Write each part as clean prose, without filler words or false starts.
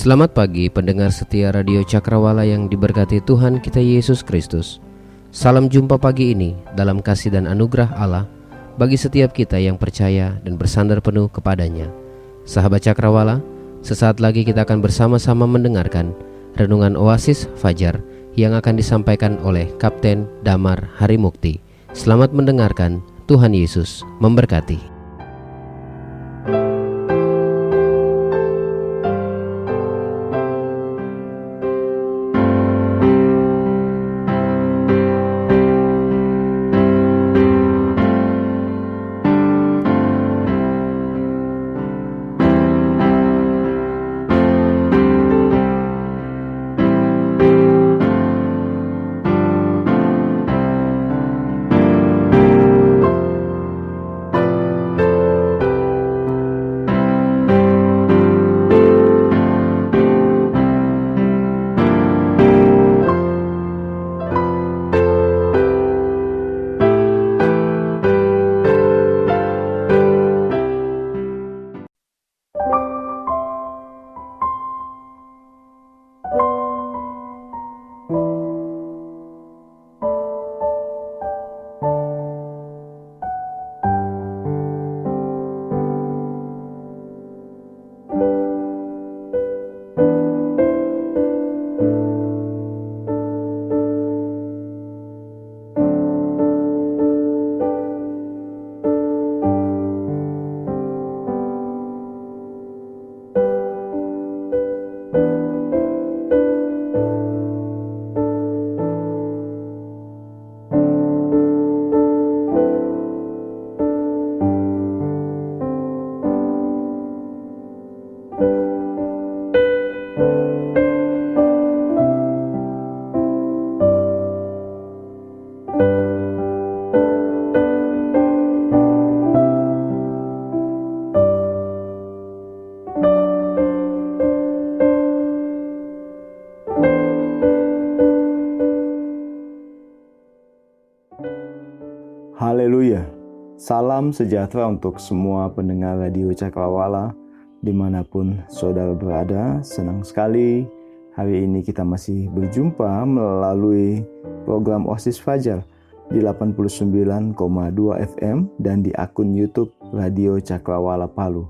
Selamat pagi pendengar setia Radio Cakrawala yang diberkati Tuhan kita Yesus Kristus. Salam jumpa pagi ini dalam kasih dan anugerah Allah bagi setiap kita yang percaya dan bersandar penuh kepadanya. Sahabat Cakrawala, sesaat lagi kita akan bersama-sama mendengarkan Renungan Oasis Fajar yang akan disampaikan oleh Kapten Damar Harimukti. Selamat mendengarkan, Tuhan Yesus memberkati. Haleluya. Salam sejahtera untuk semua pendengar Radio Cakrawala dimanapun saudara berada. Senang sekali hari ini kita masih berjumpa melalui program Oasis Fajar di 89,2 FM dan di akun YouTube Radio Cakrawala Palu.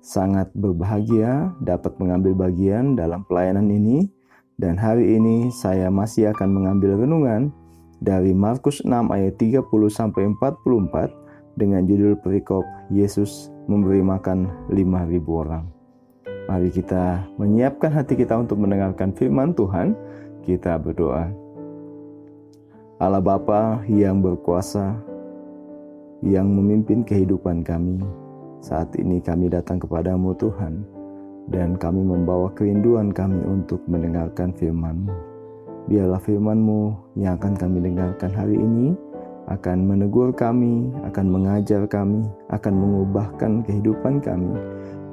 Sangat berbahagia dapat mengambil bagian dalam pelayanan ini, dan hari ini saya masih akan mengambil renungan dari Markus 6 ayat 30-44 dengan judul perikop Yesus memberi makan 5.000 orang. Mari kita menyiapkan hati kita untuk mendengarkan firman Tuhan. Kita berdoa. Allah Bapa yang berkuasa, yang memimpin kehidupan kami, saat ini kami datang kepadamu Tuhan, dan kami membawa kerinduan kami untuk mendengarkan firman-Mu. Biarlah firman-Mu yang akan kami dengarkan hari ini akan menegur kami, akan mengajar kami, akan mengubahkan kehidupan kami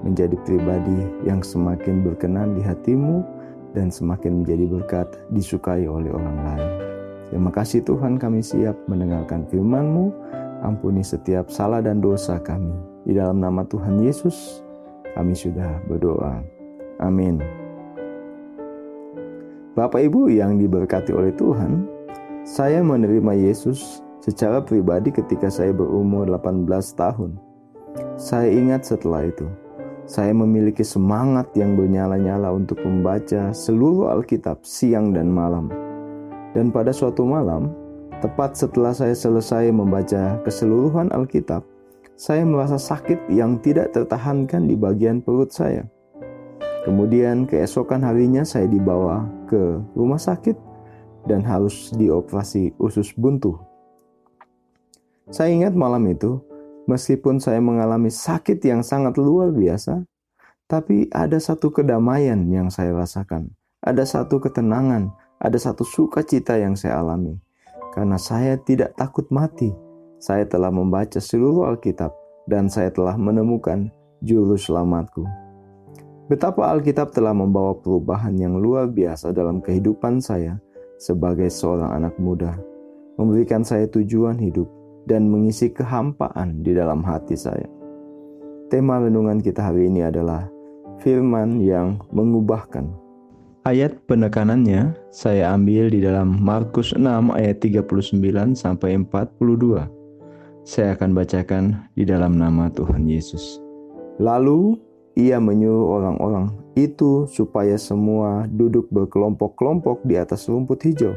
menjadi pribadi yang semakin berkenan di hati-Mu dan semakin menjadi berkat disukai oleh orang lain. Terima kasih Tuhan, kami siap mendengarkan firman-Mu. Ampuni setiap salah dan dosa kami. Di dalam nama Tuhan Yesus kami sudah berdoa. Amin. Bapak Ibu yang diberkati oleh Tuhan, saya menerima Yesus secara pribadi ketika saya berumur 18 tahun. Saya ingat setelah itu, saya memiliki semangat yang bernyala-nyala untuk membaca seluruh Alkitab siang dan malam. Dan pada suatu malam, tepat setelah saya selesai membaca keseluruhan Alkitab, saya merasa sakit yang tidak tertahankan di bagian perut saya. Kemudian keesokan harinya saya dibawa ke rumah sakit dan harus dioperasi usus buntu. Saya ingat malam itu, meskipun saya mengalami sakit yang sangat luar biasa, Tapi ada satu kedamaian yang saya rasakan, ada satu ketenangan, ada satu sukacita yang saya alami. Karena saya tidak takut mati. Saya telah membaca seluruh Alkitab dan saya telah menemukan juru selamatku. Betapa Alkitab telah membawa perubahan yang luar biasa dalam kehidupan saya sebagai seorang anak muda, memberikan saya tujuan hidup dan mengisi kehampaan di dalam hati saya. Tema renungan kita hari ini adalah firman yang mengubahkan. Ayat penekanannya saya ambil di dalam Markus 6 ayat 39 sampai 42. Saya akan bacakan di dalam nama Tuhan Yesus. Lalu ia menyuruh orang-orang itu supaya semua duduk berkelompok-kelompok di atas rumput hijau.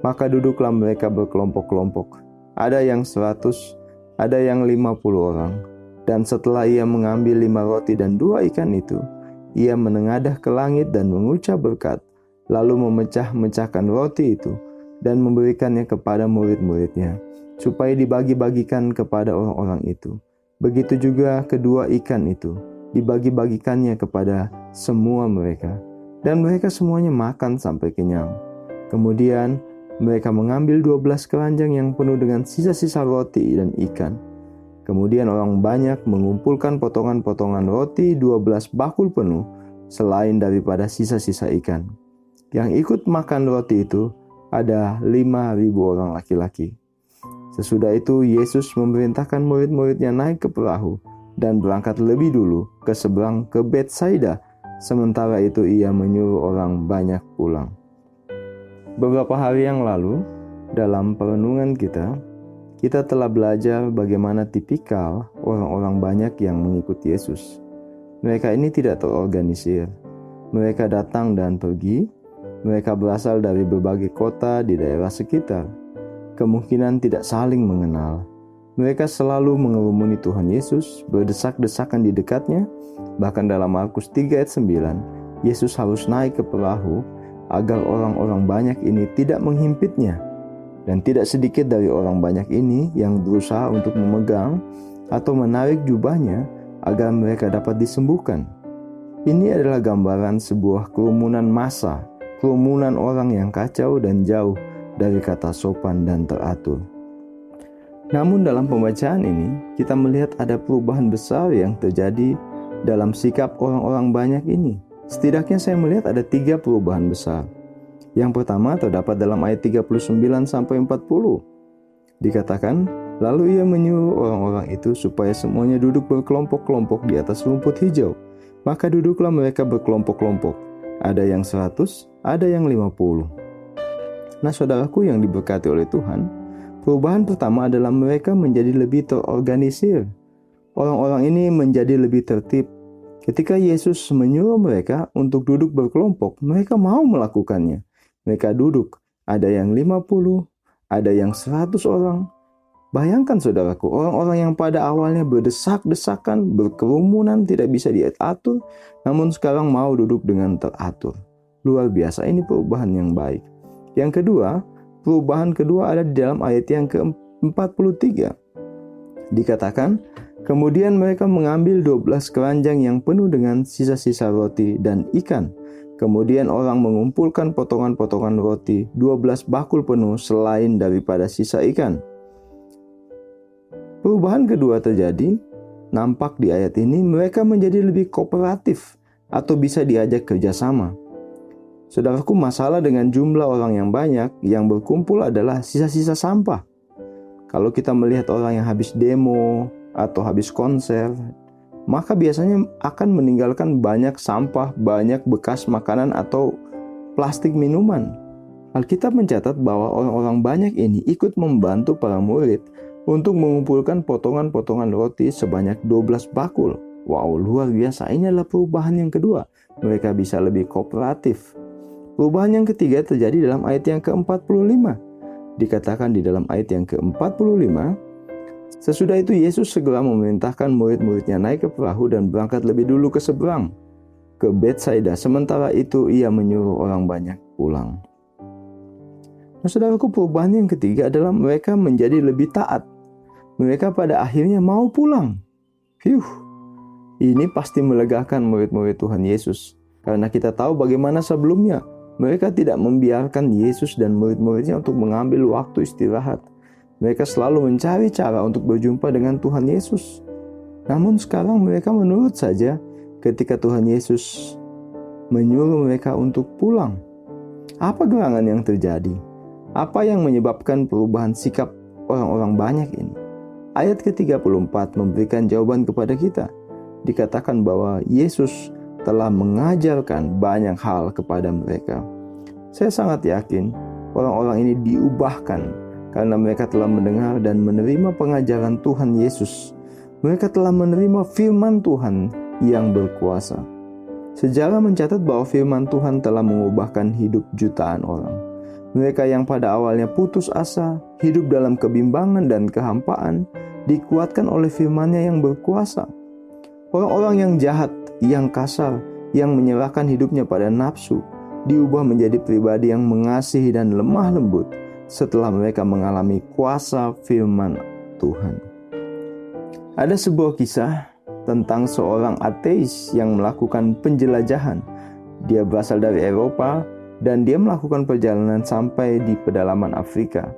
Maka duduklah mereka berkelompok-kelompok. Ada yang 100, ada yang 50 orang. Dan setelah ia mengambil 5 roti dan 2 ikan itu, ia menengadah ke langit dan mengucap berkat, lalu memecah-mecahkan roti itu dan memberikannya kepada murid-muridnya, supaya dibagi-bagikan kepada orang-orang itu. Begitu juga kedua ikan itu, dibagi-bagikannya kepada semua mereka. Dan mereka semuanya makan sampai kenyang. Kemudian mereka mengambil 12 keranjang yang penuh dengan sisa-sisa roti dan ikan. Kemudian orang banyak mengumpulkan potongan-potongan roti 12 bakul penuh, selain daripada sisa-sisa ikan. Yang ikut makan roti itu ada 5.000 orang laki-laki. Sesudah itu Yesus memerintahkan murid-muridnya naik ke perahu dan berangkat lebih dulu ke seberang ke Betsaida. Sementara itu ia menyuruh orang banyak pulang. Beberapa hari yang lalu, dalam perenungan kita telah belajar bagaimana tipikal orang-orang banyak yang mengikuti Yesus. Mereka ini tidak terorganisir. Mereka datang dan pergi. Mereka berasal dari berbagai kota di daerah sekitar. Kemungkinan tidak saling mengenal. Mereka selalu mengerumuni Tuhan Yesus, berdesak-desakan di dekatnya. Bahkan dalam Markus 3 ayat 9, Yesus harus naik ke perahu agar orang-orang banyak ini tidak menghimpitnya. Dan tidak sedikit dari orang banyak ini yang berusaha untuk memegang atau menarik jubahnya agar mereka dapat disembuhkan. Ini adalah gambaran sebuah kerumunan massa, kerumunan orang yang kacau dan jauh dari kata sopan dan teratur. Namun dalam pembacaan ini, kita melihat ada perubahan besar yang terjadi dalam sikap orang-orang banyak ini. Setidaknya saya melihat ada 3 perubahan besar. Yang pertama terdapat dalam ayat 39 sampai 40. Dikatakan, lalu ia menyuruh orang-orang itu supaya semuanya duduk berkelompok-kelompok di atas rumput hijau. Maka duduklah mereka berkelompok-kelompok. Ada yang 100, ada yang 50. Nah, saudaraku yang diberkati oleh Tuhan, perubahan pertama adalah mereka menjadi lebih terorganisir. Orang-orang ini menjadi lebih tertib. Ketika Yesus menyuruh mereka untuk duduk berkelompok, mereka mau melakukannya. Mereka duduk, ada yang 50, ada yang 100 orang. Bayangkan saudaraku, orang-orang yang pada awalnya berdesak-desakan, berkerumunan, tidak bisa diatur, namun sekarang mau duduk dengan teratur. Luar biasa, ini perubahan yang baik. Yang kedua, perubahan kedua ada di dalam ayat yang ke-43. Dikatakan, kemudian mereka mengambil 12 keranjang yang penuh dengan sisa-sisa roti dan ikan. Kemudian orang mengumpulkan potongan-potongan roti 12 bakul penuh selain daripada sisa ikan. Perubahan kedua terjadi, nampak di ayat ini mereka menjadi lebih kooperatif atau bisa diajak kerjasama. Saudaraku, masalah dengan jumlah orang yang banyak yang berkumpul adalah sisa-sisa sampah. Kalau kita melihat orang yang habis demo atau habis konser, maka biasanya akan meninggalkan banyak sampah, banyak bekas makanan atau plastik minuman. Alkitab mencatat bahwa orang-orang banyak ini ikut membantu para murid untuk mengumpulkan potongan-potongan roti sebanyak 12 bakul. Wow, luar biasa. Ini adalah perubahan yang kedua. Mereka bisa lebih kooperatif. Perubahan yang ketiga terjadi dalam ayat yang ke-45. Dikatakan di dalam ayat yang ke-45, sesudah itu Yesus segera memerintahkan murid-muridnya naik ke perahu dan berangkat lebih dulu ke seberang, ke Betsaida. Sementara itu ia menyuruh orang banyak pulang. Nah, saudaraku, perubahan yang ketiga adalah mereka menjadi lebih taat. Mereka pada akhirnya mau pulang. Ini pasti melegakan murid-murid Tuhan Yesus, karena kita tahu bagaimana sebelumnya mereka tidak membiarkan Yesus dan murid-muridnya untuk mengambil waktu istirahat. Mereka selalu mencari cara untuk berjumpa dengan Tuhan Yesus. Namun sekarang mereka menurut saja ketika Tuhan Yesus menyuruh mereka untuk pulang. Apa gerangan yang terjadi? Apa yang menyebabkan perubahan sikap orang-orang banyak ini? Ayat ke-34 memberikan jawaban kepada kita. Dikatakan bahwa Yesus telah mengajarkan banyak hal kepada mereka. Saya sangat yakin orang-orang ini diubahkan karena mereka telah mendengar dan menerima pengajaran Tuhan Yesus. Mereka telah menerima firman Tuhan yang berkuasa. Sejarah mencatat bahwa firman Tuhan telah mengubahkan hidup jutaan orang. Mereka yang pada awalnya putus asa, hidup dalam kebimbangan dan kehampaan, dikuatkan oleh firman-Nya yang berkuasa. Orang-orang yang jahat, yang kasar, yang menyerahkan hidupnya pada nafsu, diubah menjadi pribadi yang mengasihi dan lemah lembut setelah mereka mengalami kuasa firman Tuhan. Ada sebuah kisah tentang seorang ateis yang melakukan penjelajahan. Dia berasal dari Eropa dan dia melakukan perjalanan sampai di pedalaman Afrika.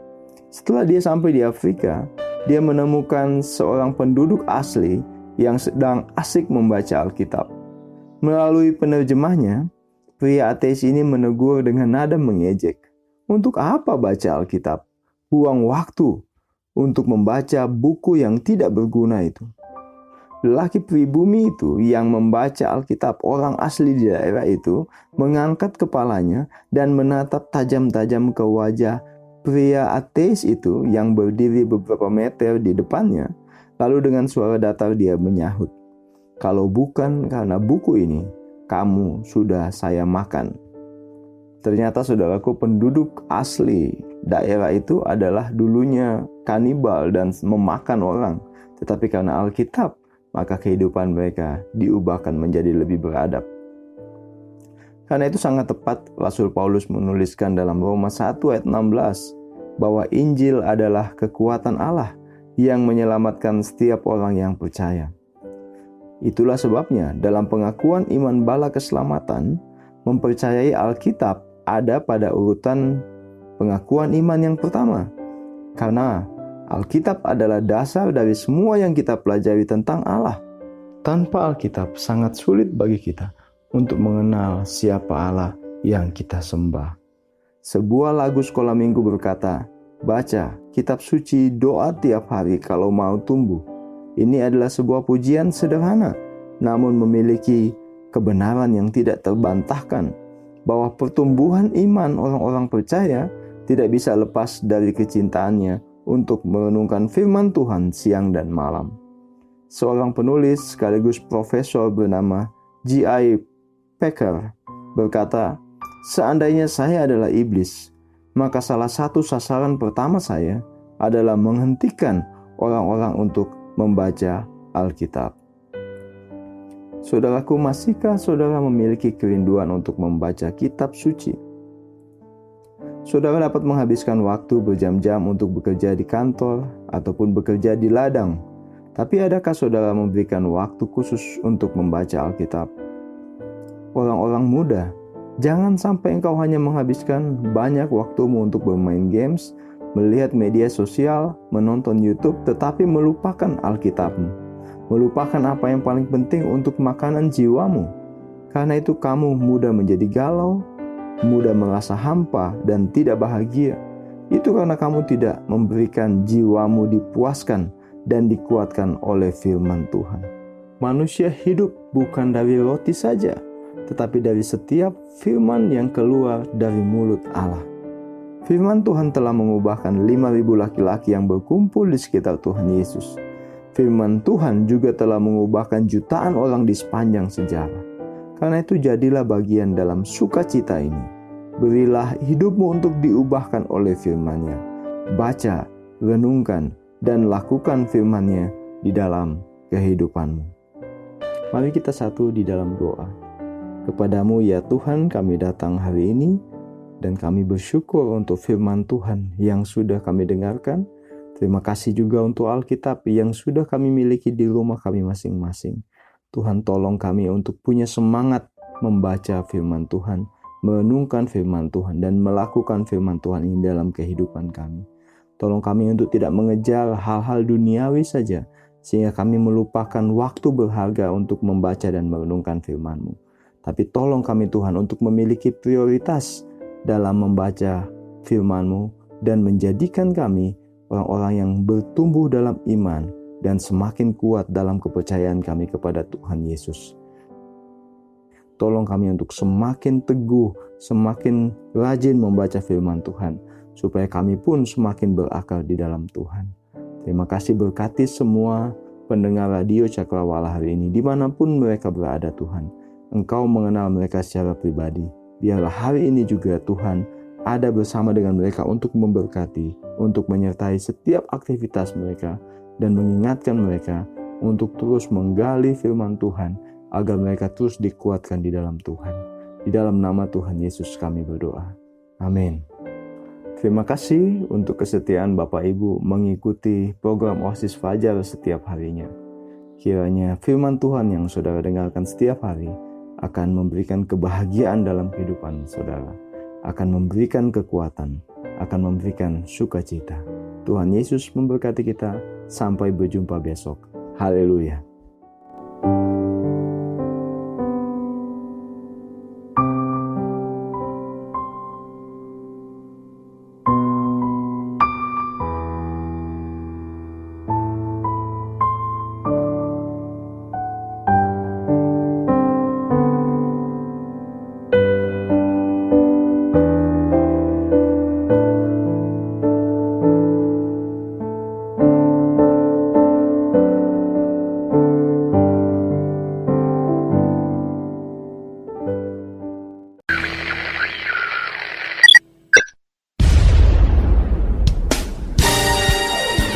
Setelah dia sampai di Afrika, dia menemukan seorang penduduk asli yang sedang asik membaca Alkitab. Melalui penerjemahnya, pria ateis ini menegur dengan nada mengejek. Untuk apa baca Alkitab? Buang waktu untuk membaca buku yang tidak berguna itu. Lelaki pribumi itu yang membaca Alkitab, orang asli di daerah itu, mengangkat kepalanya dan menatap tajam-tajam ke wajah pria ateis itu yang berdiri beberapa meter di depannya. Lalu dengan suara datar dia menyahut, "Kalau bukan karena buku ini, kamu sudah saya makan." Ternyata saudaraku, penduduk asli daerah itu adalah dulunya kanibal dan memakan orang. Tetapi karena Alkitab, maka kehidupan mereka diubahkan menjadi lebih beradab. Karena itu sangat tepat Rasul Paulus menuliskan dalam Roma 1 ayat 16 bahwa Injil adalah kekuatan Allah yang menyelamatkan setiap orang yang percaya. Itulah sebabnya dalam pengakuan iman bala keselamatan, mempercayai Alkitab ada pada urutan pengakuan iman yang pertama. Karena Alkitab adalah dasar dari semua yang kita pelajari tentang Allah. Tanpa Alkitab sangat sulit bagi kita untuk mengenal siapa Allah yang kita sembah. Sebuah lagu sekolah minggu berkata, "Baca kitab suci, doa tiap hari kalau mau tumbuh." Ini adalah sebuah pujian sederhana, namun memiliki kebenaran yang tidak terbantahkan, bahwa pertumbuhan iman orang-orang percaya tidak bisa lepas dari kecintaannya untuk merenungkan firman Tuhan siang dan malam. Seorang penulis sekaligus profesor bernama J.I. Packer berkata, "Seandainya saya adalah iblis, maka salah satu sasaran pertama saya adalah menghentikan orang-orang untuk membaca Alkitab." Saudaraku, masihkah saudara memiliki kerinduan untuk membaca kitab suci? Saudara dapat menghabiskan waktu berjam-jam untuk bekerja di kantor ataupun bekerja di ladang. Tapi adakah saudara memberikan waktu khusus untuk membaca Alkitab? Orang-orang muda, jangan sampai engkau hanya menghabiskan banyak waktumu untuk bermain games, melihat media sosial, menonton YouTube, tetapi melupakan Alkitabmu. Melupakan apa yang paling penting untuk makanan jiwamu. Karena itu kamu mudah menjadi galau, mudah merasa hampa dan tidak bahagia. Itu karena kamu tidak memberikan jiwamu dipuaskan dan dikuatkan oleh firman Tuhan. Manusia hidup bukan dari roti saja, tetapi dari setiap firman yang keluar dari mulut Allah. Firman Tuhan telah mengubahkan 5.000 laki-laki yang berkumpul di sekitar Tuhan Yesus. Firman Tuhan juga telah mengubahkan jutaan orang di sepanjang sejarah. Karena itu jadilah bagian dalam sukacita ini. Berilah hidupmu untuk diubahkan oleh firman-Nya. Baca, renungkan, dan lakukan firman-Nya di dalam kehidupanmu. Mari kita satu di dalam doa. Kepadamu ya Tuhan kami datang hari ini, dan kami bersyukur untuk firman Tuhan yang sudah kami dengarkan. Terima kasih juga untuk Alkitab yang sudah kami miliki di rumah kami masing-masing. Tuhan, tolong kami untuk punya semangat membaca firman Tuhan, merenungkan firman Tuhan, dan melakukan firman Tuhan ini dalam kehidupan kami. Tolong kami untuk tidak mengejar hal-hal duniawi saja, sehingga kami melupakan waktu berharga untuk membaca dan merenungkan firman-Mu. Tapi tolong kami Tuhan untuk memiliki prioritas dalam membaca firman-Mu dan menjadikan kami orang-orang yang bertumbuh dalam iman dan semakin kuat dalam kepercayaan kami kepada Tuhan Yesus. Tolong kami untuk semakin teguh, semakin rajin membaca firman Tuhan, supaya kami pun semakin berakar di dalam Tuhan. Terima kasih, berkati semua pendengar radio Cakrawala hari ini, dimanapun mereka berada Tuhan. Engkau mengenal mereka secara pribadi. Biarlah hari ini juga Tuhan ada bersama dengan mereka untuk memberkati, untuk menyertai setiap aktivitas mereka, dan mengingatkan mereka untuk terus menggali firman Tuhan, agar mereka terus dikuatkan di dalam Tuhan. Di dalam nama Tuhan Yesus kami berdoa. Amin. Terima kasih untuk kesetiaan Bapak Ibu mengikuti program Oasis Fajar setiap harinya. Kiranya firman Tuhan yang saudara dengarkan setiap hari akan memberikan kebahagiaan dalam kehidupan saudara, akan memberikan kekuatan, akan memberikan sukacita. Tuhan Yesus memberkati kita. Sampai berjumpa besok. Haleluya.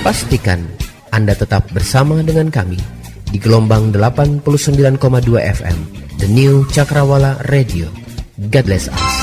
Pastikan Anda tetap bersama dengan kami di gelombang 89,2 FM, The New Cakrawala Radio. God bless us.